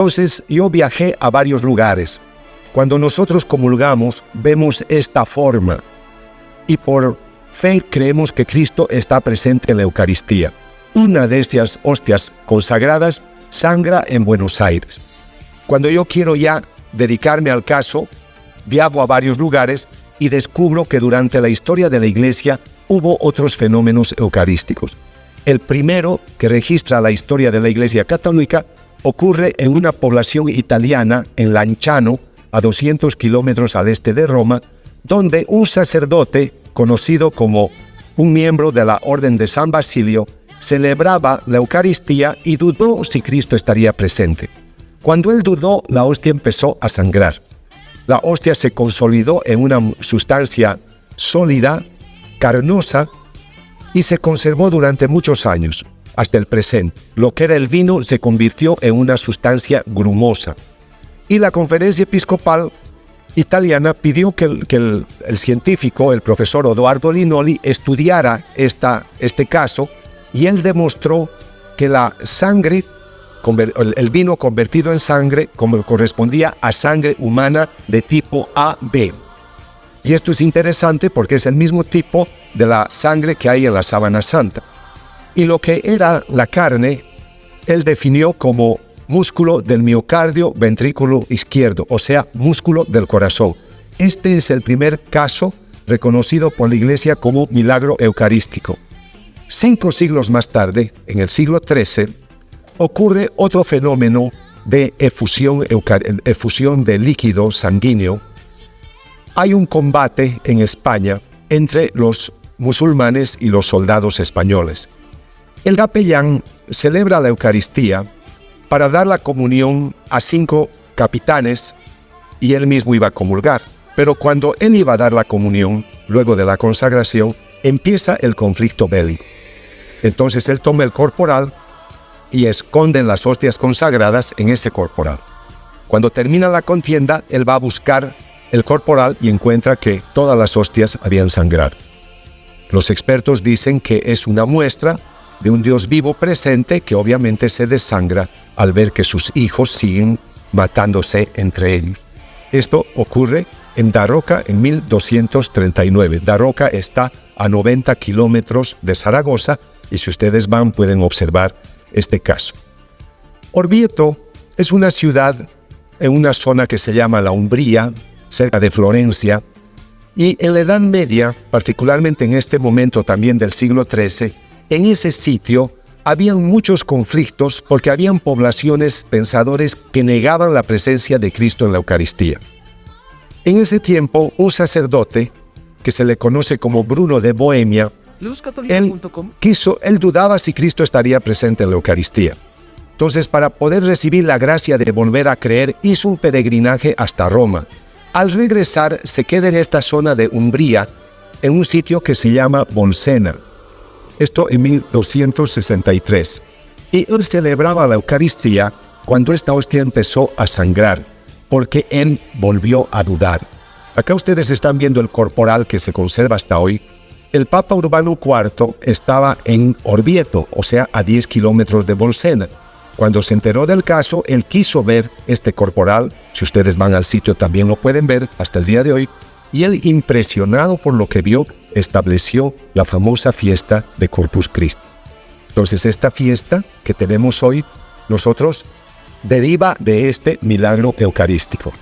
Entonces yo viajé a varios lugares. Cuando nosotros comulgamos, vemos esta forma y por fe creemos que Cristo está presente en la Eucaristía. Una de estas hostias consagradas sangra en Buenos Aires. Cuando yo quiero ya dedicarme al caso, viajo a varios lugares y descubro que durante la historia de la Iglesia hubo otros fenómenos eucarísticos. El primero que registra la historia de la Iglesia Católica ocurre en una población italiana, en Lanciano, a 200 kilómetros al este de Roma, donde un sacerdote, conocido como un miembro de la Orden de San Basilio, celebraba la Eucaristía y dudó si Cristo estaría presente. Cuando él dudó, la hostia empezó a sangrar. La hostia se consolidó en una sustancia sólida, carnosa, y se conservó durante muchos años, hasta el presente. Lo que era el vino se convirtió en una sustancia grumosa. Y la Conferencia Episcopal italiana pidió que el científico, el profesor Odoardo Linoli, estudiara este caso, y él demostró que la sangre, el vino convertido en sangre, correspondía a sangre humana de tipo AB. Y esto es interesante porque es el mismo tipo de la sangre que hay en la sábana santa. Y lo que era la carne, él definió como músculo del miocardio ventrículo izquierdo, o sea, músculo del corazón. Este es el primer caso reconocido por la Iglesia como milagro eucarístico. 5 siglos más tarde, en el siglo XIII, ocurre otro fenómeno de efusión de líquido sanguíneo. Hay un combate en España entre los musulmanes y los soldados españoles. El capellán celebra la Eucaristía para dar la comunión a 5 capitanes y él mismo iba a comulgar. Pero cuando él iba a dar la comunión, luego de la consagración, empieza el conflicto bélico. Entonces él toma el corporal y esconde las hostias consagradas en ese corporal. Cuando termina la contienda, él va a buscar el corporal y encuentra que todas las hostias habían sangrado. Los expertos dicen que es una muestra de un Dios vivo presente que obviamente se desangra al ver que sus hijos siguen matándose entre ellos. Esto ocurre en Daroca en 1239. Daroca está a 90 kilómetros de Zaragoza y si ustedes van pueden observar este caso. Orvieto es una ciudad en una zona que se llama la Umbría, cerca de Florencia, y en la Edad Media, particularmente en este momento también del siglo XIII, en ese sitio habían muchos conflictos porque habían poblaciones pensadores que negaban la presencia de Cristo en la Eucaristía. En ese tiempo, un sacerdote, que se le conoce como Bruno de Bohemia, él dudaba si Cristo estaría presente en la Eucaristía. Entonces, para poder recibir la gracia de volver a creer, hizo un peregrinaje hasta Roma. Al regresar, se queda en esta zona de Umbría, en un sitio que se llama Bolsena. Esto en 1263. Y él celebraba la Eucaristía cuando esta hostia empezó a sangrar, porque él volvió a dudar. Acá ustedes están viendo el corporal que se conserva hasta hoy. El Papa Urbano IV estaba en Orvieto, o sea, a 10 kilómetros de Bolsena. Cuando se enteró del caso, él quiso ver este corporal. Si ustedes van al sitio también lo pueden ver hasta el día de hoy. Y él, impresionado por lo que vio, estableció la famosa fiesta de Corpus Christi. Entonces, esta fiesta que tenemos hoy, nosotros, deriva de este milagro eucarístico.